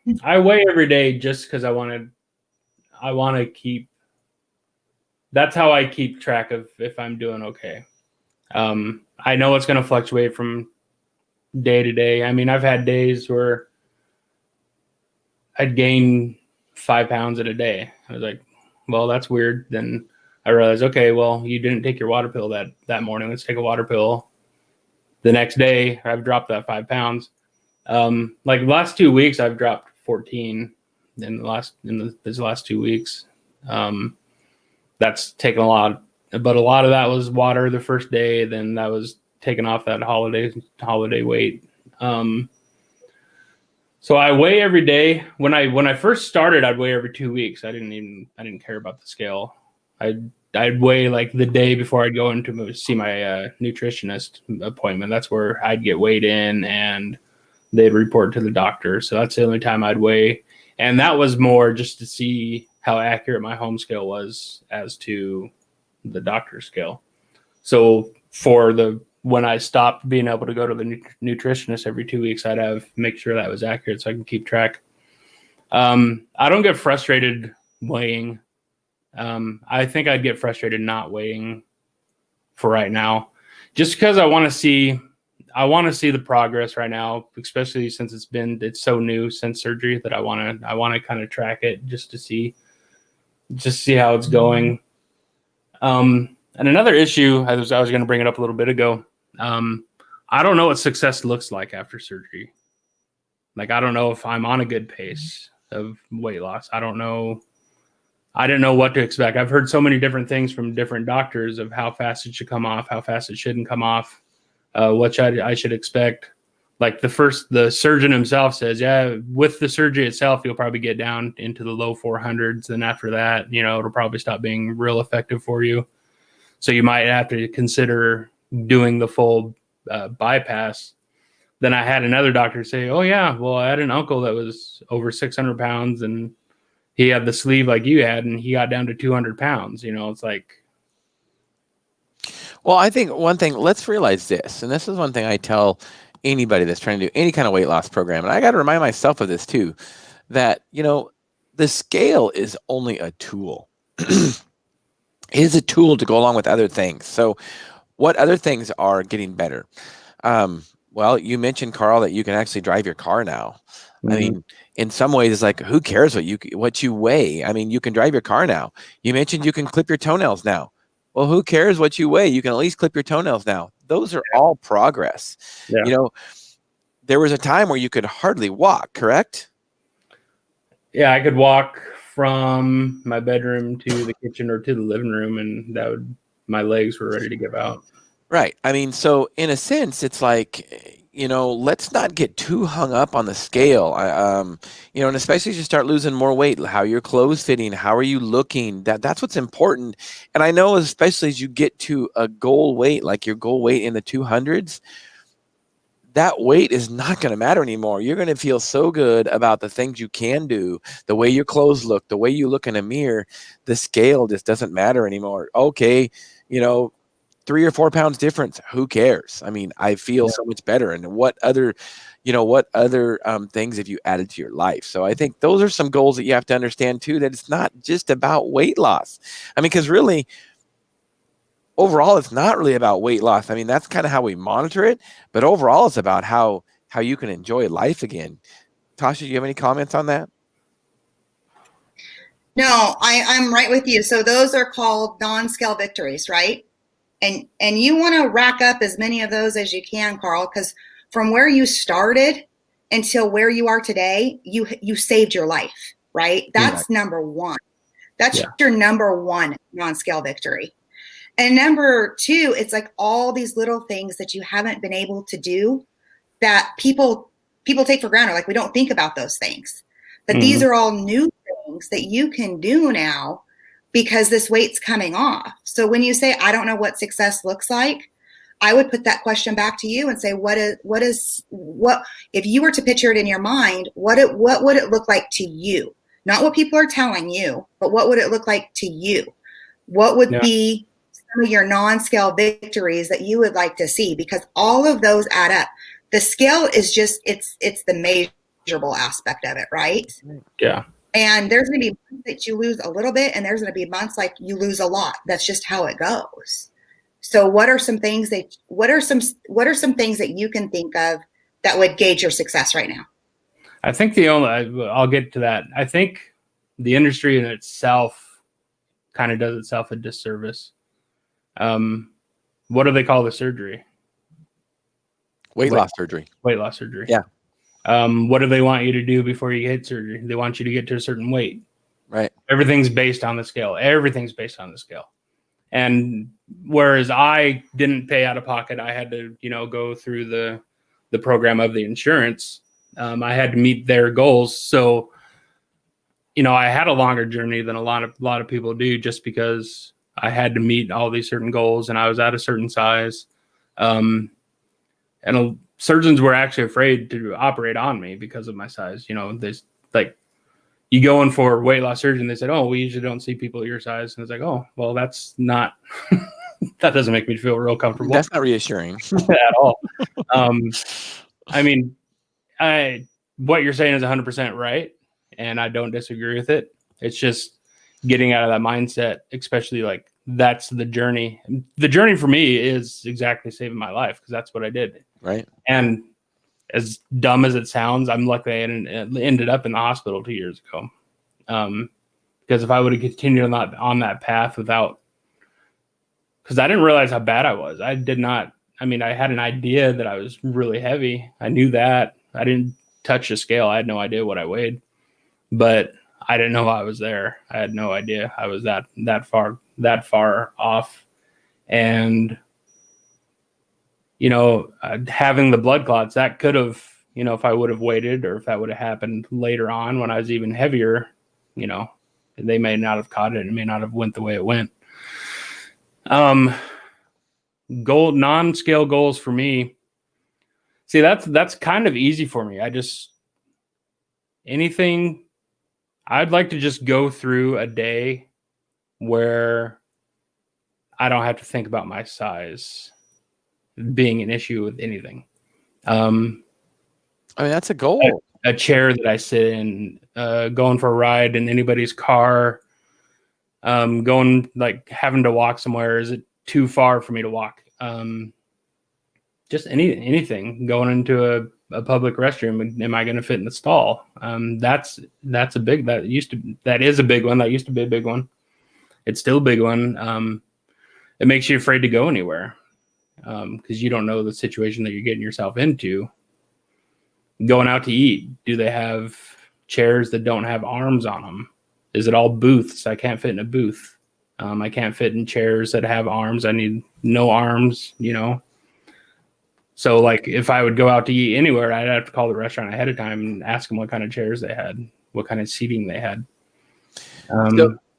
weigh every day just because I want to keep. That's how I keep track of if I'm doing okay. I know it's going to fluctuate from day to day. I mean, I've had days where I'd gain 5 pounds in a day. I was like, well, that's weird. Then I realized, okay, well, you didn't take your water pill that morning. Let's take a water pill. The next day, I've dropped that 5 pounds. Like the last 2 weeks, I've dropped 14 in these last 2 weeks. That's taken a lot, but a lot of that was water the first day. Then that was taken off that holiday weight. So I weigh every day. When I first started, I'd weigh every 2 weeks. I didn't care about the scale. I'd weigh like the day before I'd go in to see my nutritionist appointment. That's where I'd get weighed in, and they'd report to the doctor. So that's the only time I'd weigh. And that was more just to see how accurate my home scale was as to the doctor's scale. So when I stopped being able to go to the nutritionist every 2 weeks, I'd make sure that was accurate so I can keep track. I don't get frustrated weighing. I think I'd get frustrated not weighing for right now, just because I want to see the progress right now, especially since it's so new since surgery, that I want to kind of track it just to see how it's going. And another issue, I was going to bring it up a little bit ago. I don't know what success looks like after surgery. Like, I don't know if I'm on a good pace of weight loss. I don't know. I didn't know what to expect. I've heard so many different things from different doctors of how fast it should come off, how fast it shouldn't come off, what I should expect. Like the surgeon himself says, yeah, with the surgery itself, you'll probably get down into the low 400s. And after that, it'll probably stop being real effective for you. So you might have to consider doing the full bypass. Then I had another doctor say, oh yeah, well, I had an uncle that was over 600 pounds and he had the sleeve like you had, and he got down to 200 pounds. It's like. Well, I think one thing, let's realize this, and this is one thing I tell anybody that's trying to do any kind of weight loss program, and I got to remind myself of this too, that, the scale is only a tool. It is a tool to go along with other things. So what other things are getting better? Well, you mentioned, Carl, that you can actually drive your car now. Mm-hmm. I mean, in some ways, it's like, who cares what you weigh? I mean, you can drive your car now. You mentioned you can clip your toenails now. Well, who cares what you weigh? You can at least clip your toenails now. Those are all progress. Yeah. There was a time where you could hardly walk, correct? Yeah, I could walk from my bedroom to the kitchen or to the living room, and my legs were ready to give out. Right. I mean, so in a sense, it's like, let's not get too hung up on the scale. And especially as you start losing more weight, how your clothes fitting, how are you looking? That's what's important. And I know, especially as you get to a goal weight, like your goal weight in the 200s, that weight is not going to matter anymore. You're going to feel so good about the things you can do, the way your clothes look, the way you look in a mirror. The scale just doesn't matter anymore. Okay, 3 or 4 pounds difference, who cares? I mean, I feel so much better. And what other, what other things have you added to your life? So I think those are some goals that you have to understand too, that it's not just about weight loss. I mean, because really, overall, it's not really about weight loss. I mean, that's kind of how we monitor it, but overall, it's about how you can enjoy life again. Tosha, do you have any comments on that? No, I'm right with you. So those are called non-scale victories, right? And you want to rack up as many of those as you can, Carl, because from where you started until where you are today, you saved your life, right? That's number one. That's your number one non-scale victory. And number two, it's like all these little things that you haven't been able to do that people take for granted. Like we don't think about those things. But these are all new things that you can do now because this weight's coming off. So when you say, I don't know what success looks like, I would put that question back to you and say, what if you were to picture it in your mind, what would it look like to you? Not what people are telling you, but what would it look like to you? What would be some of your non-scale victories that you would like to see? Because all of those add up. The scale is just, it's the measurable aspect of it, right? Yeah. And there's going to be months that you lose a little bit, and there's going to be months like you lose a lot. That's just how it goes. So what are some things that you can think of that would gauge your success right now? I think I'll get to that. I think the industry in itself kind of does itself a disservice. What do they call the surgery? Weight loss surgery. Weight loss surgery. Yeah. What do they want you to do before you hit surgery? They want you to get to a certain weight. Right. Everything's based on the scale. And whereas I didn't pay out of pocket, I had to, go through the program of the insurance. I had to meet their goals. So, I had a longer journey than a lot of people do, just because I had to meet all these certain goals and I was at a certain size. And surgeons were actually afraid to operate on me because of my size. There's like, you go in for weight loss surgery and they said, oh, we usually don't see people your size. And it's like, oh, well, that's not, that doesn't make me feel real comfortable. That's not reassuring at all. I mean, what you're saying is 100% right. And I don't disagree with it. It's just getting out of that mindset, especially like that's the journey. The journey for me is exactly saving my life, because that's what I did. Right. And as dumb as it sounds, I'm lucky I ended up in the hospital 2 years ago. Because if I would have continued on that path because I didn't realize how bad I was. I had an idea that I was really heavy. I knew that. I didn't touch the scale. I had no idea what I weighed, but I didn't know I was there. I had no idea I was that far off. And having the blood clots, that could have, if I would have waited, or if that would have happened later on when I was even heavier, they may not have caught it. It may not have went the way it went. Non-scale goals for me. See, that's kind of easy for me. I'd like to just go through a day where I don't have to think about my size being an issue with anything. That's a goal. A chair that I sit in, going for a ride in anybody's car, going, like, having to walk somewhere. Is it too far for me to walk? Just anything. Going into a public restroom, am I going to fit in the stall? That is a big one. That used to be a big one. It's still a big one. It makes you afraid to go anywhere, because you don't know the situation that you're getting yourself into. Going out to eat, do they have chairs that don't have arms on them? Is it all booths? I can't fit in a booth. I can't fit in chairs that have arms. I need no arms, So, like, if I would go out to eat anywhere, I'd have to call the restaurant ahead of time and ask them what kind of chairs they had, what kind of seating they had.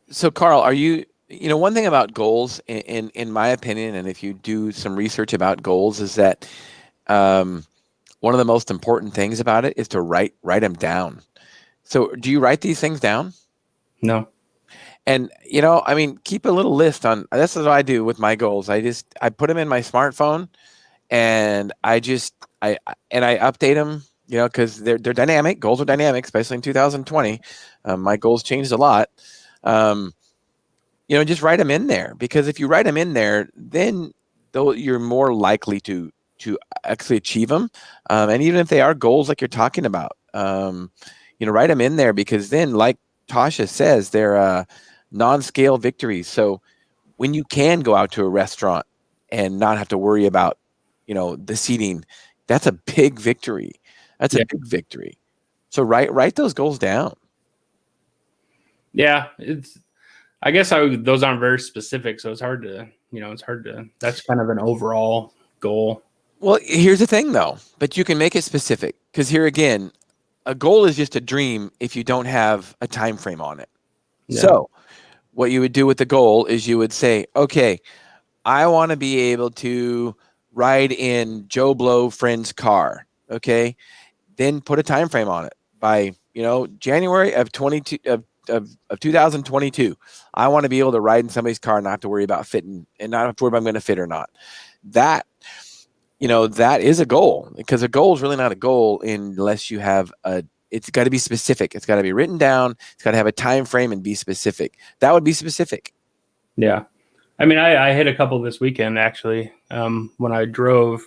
So Carl, are you, one thing about goals, in my opinion, and if you do some research about goals, is that one of the most important things about it is to write them down. So do you write these things down? No. And, keep a little list on, this is what I do with my goals. I put them in my smartphone, and I update them you know, because they're dynamic. Goals are dynamic, especially in 2020. My goals changed a lot. You know, just write them in there, because if you write them in there, then you're more likely to actually achieve them. And even if they are goals like you're talking about, you know, write them in there, because then, like Tosha says, they're non-scale victories. So when you can go out to a restaurant and not have to worry about, you know, the seating, that's a big victory. That's a big victory. So write those goals down. Yeah, I guess those aren't very specific, so it's hard to, that's kind of an overall goal. Well, here's the thing though, but you can make it specific, because here again, a goal is just a dream if you don't have a time frame on it. Yeah. So what you would do with the goal is you would say, okay, I want to be able to ride in Joe Blow friend's car. Okay. Then put a time frame on it by, you know, January of 2022. I want to be able to ride in somebody's car, not have to worry about fitting, and not have to worry about if I'm going to fit or not. That, you know, that is a goal, because a goal is really not a goal unless you have it's got to be specific. It's got to be written down. It's got to have a time frame and be specific. That would be specific. Yeah. I mean, I hit a couple this weekend, actually, when I drove.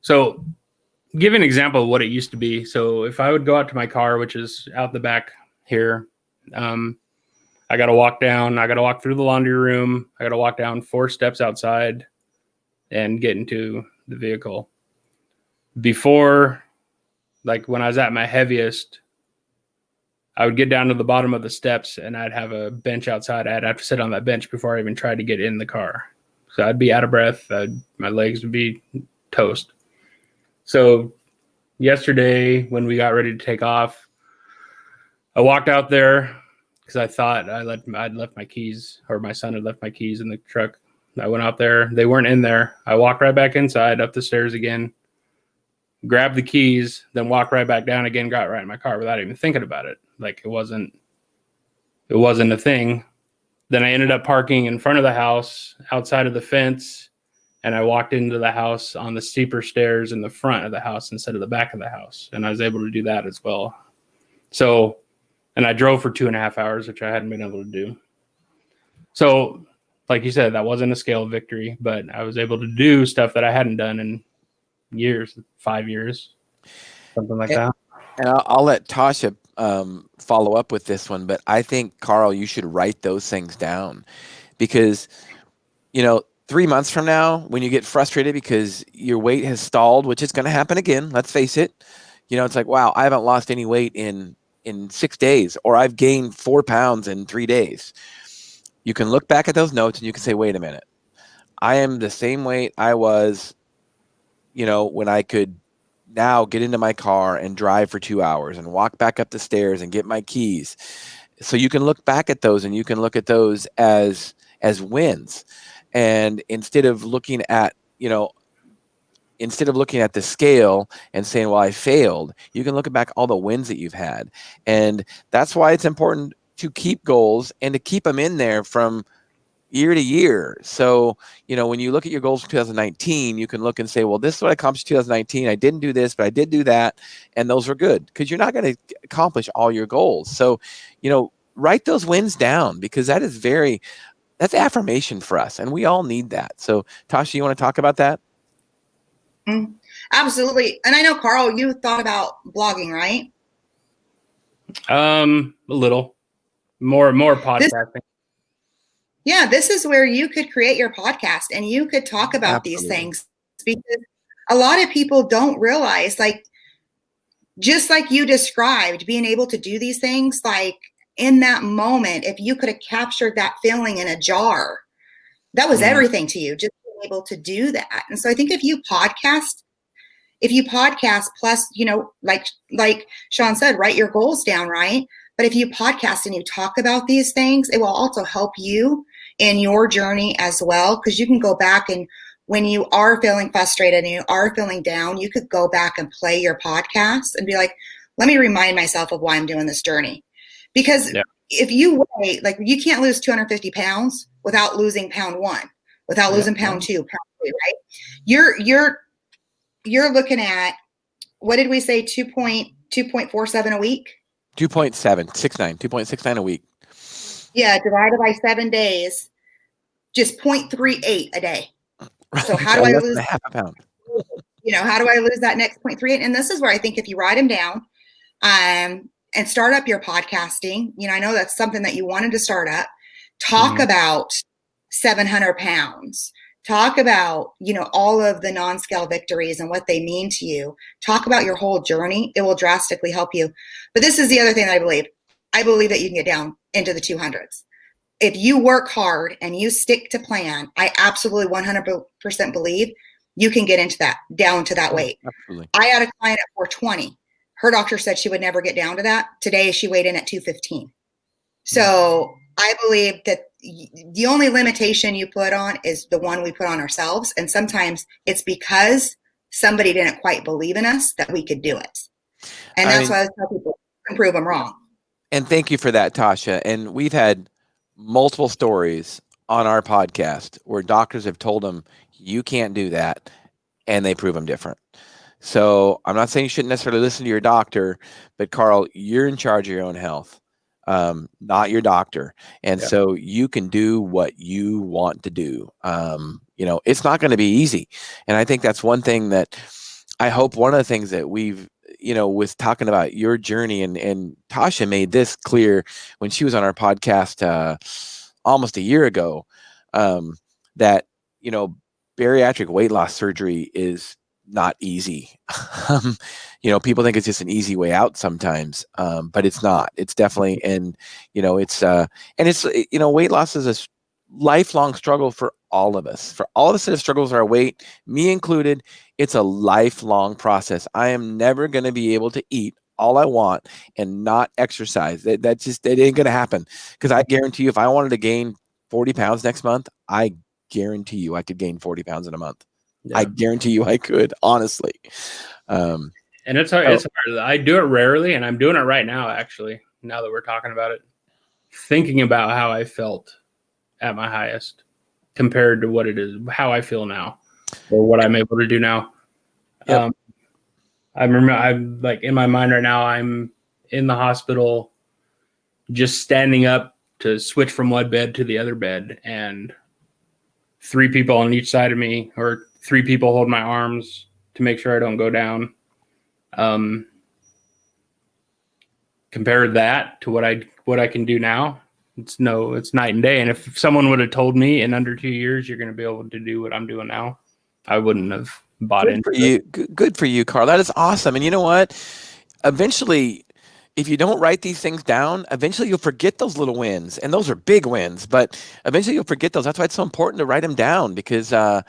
So give an example of what it used to be. So if I would go out to my car, which is out the back here, I got to walk down. I got to walk through the laundry room. I got to walk down 4 steps outside and get into the vehicle. Before, like when I was at my heaviest, I would get down to the bottom of the steps and I'd have a bench outside. I'd have to sit on that bench before I even tried to get in the car. So I'd be out of breath. My legs would be toast. So yesterday when we got ready to take off, I walked out there because I thought I'd left my keys, or my son had left my keys in the truck. I went out there. They weren't in there. I walked right back inside, up the stairs again, grabbed the keys, then walked right back down again, got right in my car without even thinking about it. Like it wasn't a thing. Then I ended up parking in front of the house, outside of the fence, and I walked into the house on the steeper stairs in the front of the house instead of the back of the house. And I was able to do that as well. So, and I drove for 2.5 hours, which I hadn't been able to do. So, like you said, that wasn't a scale victory, but I was able to do stuff that I hadn't done in years, 5 years, something like that. And I'll let Tosha follow up with this one, but I think, Carl, you should write those things down, because, you know, 3 months from now, when you get frustrated because your weight has stalled, which is going to happen again, let's face it, you know, it's like, wow, I haven't lost any weight in 6 days, or I've gained 4 pounds in 3 days. You can look back at those notes and you can say, wait a minute, I am the same weight I was, you know, when I could now get into my car and drive for 2 hours and walk back up the stairs and get my keys. So you can look back at those and you can look at those as wins. And instead of looking at, you know, instead of looking at the scale and saying, well, I failed, you can look back all the wins that you've had. And that's why it's important to keep goals and to keep them in there from year to year. So, you know, when you look at your goals for 2019, you can look and say, well, this is what I accomplished in 2019. I didn't do this, but I did do that. And those were good, because you're not going to accomplish all your goals. So, you know, write those wins down, because that's affirmation for us. And we all need that. So Tosha, you want to talk about that? Absolutely. And I know, Carl, you thought about blogging, right? A little more podcasting. This is where you could create your podcast and you could talk about these things, because a lot of people don't realize, like, just like you described, being able to do these things, like in that moment, if you could have captured that feeling in a jar, that was everything to you, just being able to do that. And so I think if you podcast plus, you know, like Shawn said, write your goals down, right? But if you podcast and you talk about these things, it will also help you in your journey as well, because you can go back, and when you are feeling frustrated and you are feeling down, you could go back and play your podcast and be like, let me remind myself of why I'm doing this journey. Because if you weigh, like, you can't lose 250 pounds without losing pound 1, without losing pound 2, pound 3, right? You're looking at what did we say? 2.47 a week? 2.69 a week. Yeah, divided by 7 days, just 0.38 a day. So how do I lose half a pound? How do I lose that next 0.38? And this is where I think if you write them down, and start up your podcasting, I know that's something that you wanted to start up. Talk about 700 pounds. Talk about, all of the non-scale victories and what they mean to you. Talk about your whole journey. It will drastically help you. But this is the other thing that I believe. I believe that you can get down into the 200s. If you work hard and you stick to plan, I absolutely 100% believe you can get down to that weight. Absolutely. I had a client at 420. Her doctor said she would never get down to that. Today, she weighed in at 215. So I believe that the only limitation you put on is the one we put on ourselves. And sometimes it's because somebody didn't quite believe in us that we could do it. And that's why I tell people can prove them wrong. And thank you for that, Tosha. And we've had multiple stories on our podcast where doctors have told them, you can't do that. And they prove them different. So I'm not saying you shouldn't necessarily listen to your doctor, but Carl, you're in charge of your own health, not your doctor. And so you can do what you want to do. It's not going to be easy. And I think that's one thing that I hope one of the things that we've, with talking about your journey, and Tosha made this clear when she was on our podcast almost a year ago, that, bariatric weight loss surgery is not easy. People think it's just an easy way out sometimes, but it's not. It's definitely, weight loss is a lifelong struggle for all of us. For all of us that have struggled with our weight, me included, it's a lifelong process. I am never going to be able to eat all I want and not exercise. That ain't going to happen. Because I guarantee you, if I wanted to gain 40 pounds next month, I guarantee you I could gain 40 pounds in a month. Yeah. I guarantee you I could, honestly. And it's hard. It's hard. I do it rarely, and I'm doing it right now, actually, now that we're talking about it. Thinking about how I felt at my highest compared to what it is, how I feel now, or what I'm able to do now. Yep. I remember I'm like in my mind right now, I'm in the hospital just standing up to switch from one bed to the other bed, and 3 people on each side of me, or 3 people hold my arms to make sure I don't go down. Compare that to what I can do now. It's night and day. And if someone would have told me in under 2 years you're going to be able to do what I'm doing now, I wouldn't have bought into it. Good for you, Carl. That is awesome. And you know what? Eventually, if you don't write these things down, eventually you'll forget those little wins. And those are big wins, but eventually you'll forget those. That's why it's so important to write them down, because there's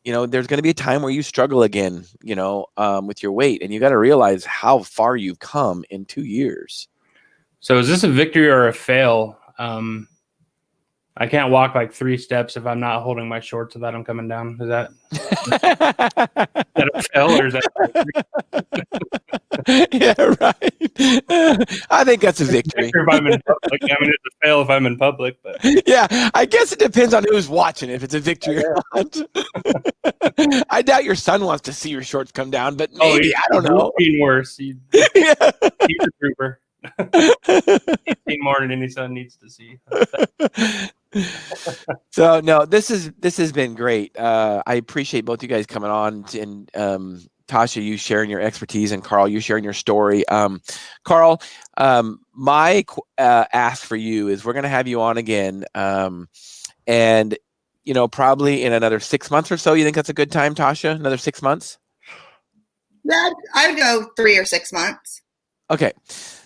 going to be a time where you struggle again, with your weight, and you got to realize how far you've come in 2 years. So is this a victory or a fail? I can't walk like 3 steps if I'm not holding my shorts so that I'm coming down. Is that a fail, or is that yeah, right. I think that's a victory. If I'm in public. I mean, it's a fail if I'm in public, but yeah, I guess it depends on who's watching if it's a victory or not. I doubt your son wants to see your shorts come down, but maybe, I don't know. Being worse. He's a trooper. He's seen more than any son needs to see. So no, this has been great. I appreciate both you guys coming on, and Tosha, you sharing your expertise, and Carl, you sharing your story. Carl, my ask for you is we're going to have you on again, and probably in another 6 months or so. You think that's a good time, Tosha? Another 6 months? Yeah, I would go 3 or 6 months. Okay.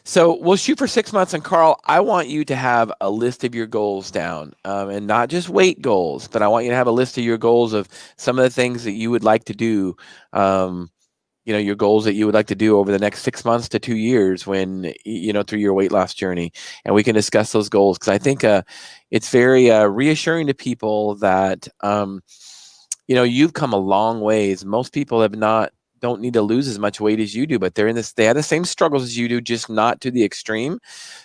So we'll shoot for 6 months. And Carl, I want you to have a list of your goals down, and not just weight goals, but I want you to have a list of your goals of some of the things that you would like to do, your goals that you would like to do over the next 6 months to 2 years when, through your weight loss journey. And we can discuss those goals, because I think it's very reassuring to people that, you've come a long ways. Most people don't need to lose as much weight as you do, but they have the same struggles as you do, just not to the extreme.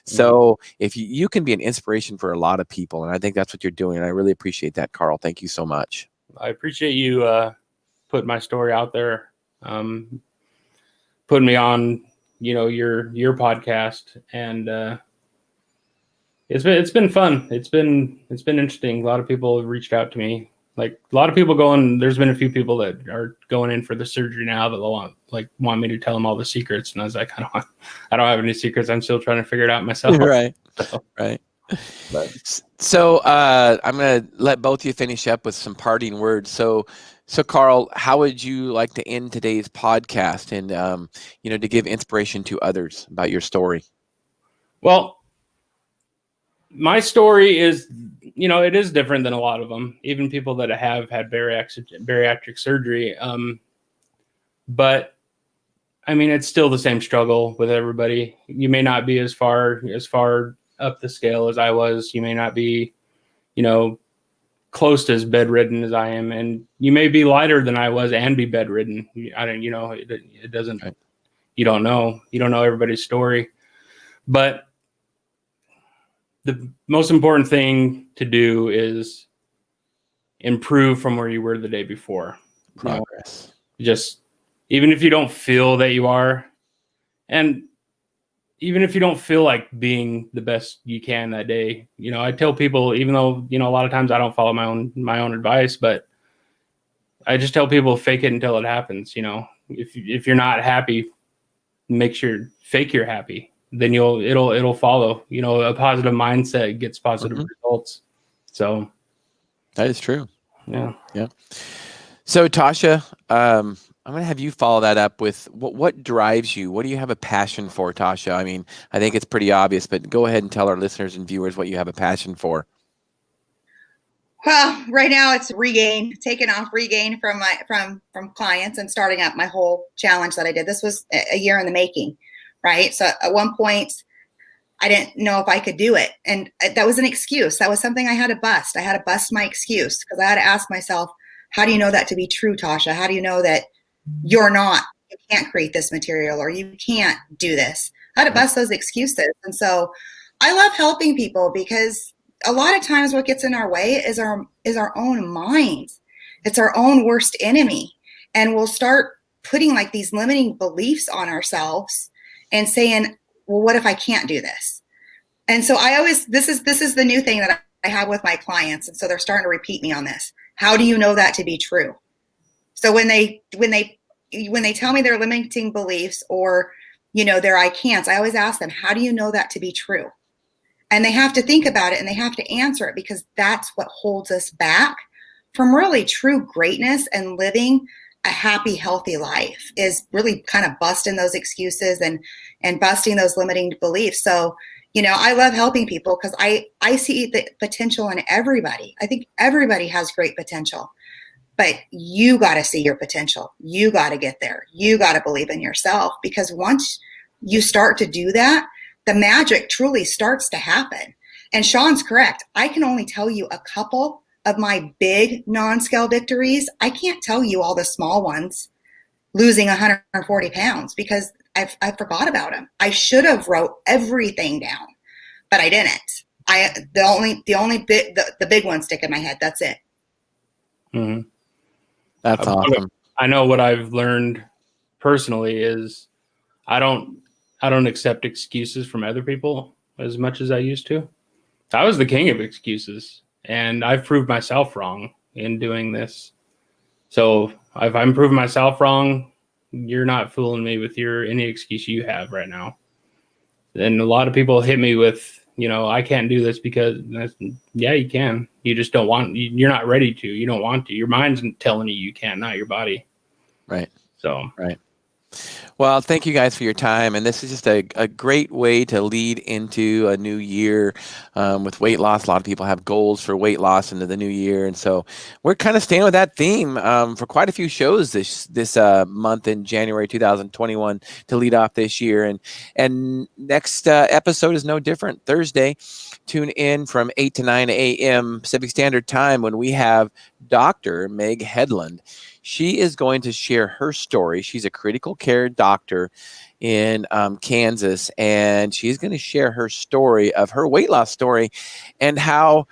So if you can be an inspiration for a lot of people, and I think that's what you're doing. And I really appreciate that, Carl. Thank you so much. I appreciate you putting my story out there. putting me on, your podcast, and it's been fun. It's been interesting. A lot of people have reached out to me. Like a lot of people there's been a few people that are going in for the surgery now that want me to tell them all the secrets. And I was like, I don't have any secrets. I'm still trying to figure it out myself. Right. Right. So I'm going to let both of you finish up with some parting words. So Carl, how would you like to end today's podcast and, to give inspiration to others about your story? Well, my story is, it is different than a lot of them, even people that have had bariatric surgery. But I mean, it's still the same struggle with everybody. You may not be as far up the scale as I was. You may not be, close to as bedridden as I am. And you may be lighter than I was and be bedridden. I don't, it doesn't, right. You don't know everybody's story, but the most important thing to do is improve from where you were the day before. Progress. Just even if you don't feel that you are, and even if you don't feel like being the best you can that day, I tell people, even though, a lot of times I don't follow my own advice, but I just tell people fake it until it happens. If you're not happy, fake you're happy. Then it'll follow. A positive mindset gets positive results. So that is true. Yeah. So Tosha, I'm going to have you follow that up with what drives you. What do you have a passion for, Tosha? I mean, I think it's pretty obvious, but go ahead and tell our listeners and viewers what you have a passion for. Well, right now it's taking off regain from clients and starting up my whole challenge that I did. This was a year in the making. Right. So at one point I didn't know if I could do it. And that was an excuse. That was something I had to bust. I had to bust my excuse because I had to ask myself, how do you know that to be true, Tosha? How do you know that you can't create this material or you can't do this? I had to bust those excuses. And so I love helping people because a lot of times what gets in our way is our own minds. It's our own worst enemy. And we'll start putting like these limiting beliefs on ourselves and saying, well, what if I can't do this? And so this is the new thing that I have with my clients. And so they're starting to repeat me on this. How do you know that to be true? So when they tell me their limiting beliefs or, their I can'ts, I always ask them, how do you know that to be true? And they have to think about it and they have to answer it because that's what holds us back from really true greatness and living a happy, healthy life is really kind of busting those excuses and busting those limiting beliefs. So, I love helping people because I see the potential in everybody. I think everybody has great potential, but you got to see your potential. You got to get there. You got to believe in yourself because once you start to do that, the magic truly starts to happen. And Shawn's correct. I can only tell you a couple of my big non-scale victories. I can't tell you all the small ones, losing 140 pounds because I forgot about them. I should have wrote everything down, but I didn't. The big ones stick in my head. That's it. Mm-hmm. That's awesome. I know what I've learned personally is I don't accept excuses from other people as much as I used to. I was the king of excuses. And I've proved myself wrong in doing this. So if I'm proving myself wrong, you're not fooling me with any excuse you have right now. And a lot of people hit me with, I can't do this because, yeah, you can. You just don't want, you're not ready to. You don't want to. Your mind's telling you can, not your body. Right. So. Right. Well, thank you guys for your time. And this is just a great way to lead into a new year with weight loss. A lot of people have goals for weight loss into the new year. And so we're kind of staying with that theme for quite a few shows this month in January 2021 to lead off this year. And next episode is no different. Thursday, tune in from 8 to 9 a.m. Pacific Standard Time when we have Dr. Meg Headland. She is going to share her story. She's a critical care doctor in Kansas, and she's going to share her story of her weight loss story and how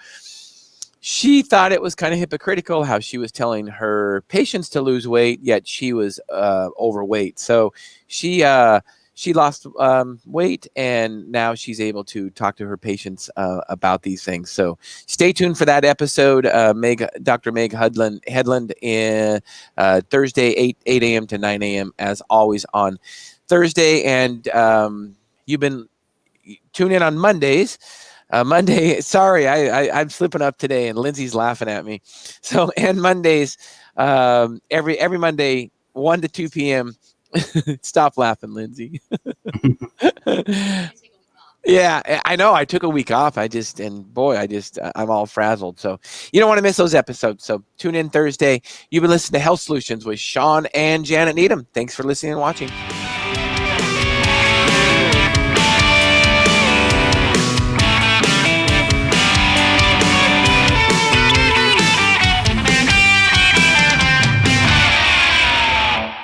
she thought it was kind of hypocritical how she was telling her patients to lose weight, yet she was overweight. So she lost weight, and now she's able to talk to her patients about these things. So stay tuned for that episode. Dr. Meg Headland in Thursday, 8 a.m. to 9 a.m. as always on Thursday. And you've been tune in on Mondays. Monday, sorry, I'm slipping up today, and Lindsay's laughing at me. So, and Mondays, every Monday, 1 to 2 p.m. Stop laughing, Lindsay. Yeah, I know. I took a week off. I'm all frazzled. So you don't want to miss those episodes. So tune in Thursday. You've been listening to Health Solutions with Shawn and Janet Needham. Thanks for listening and watching.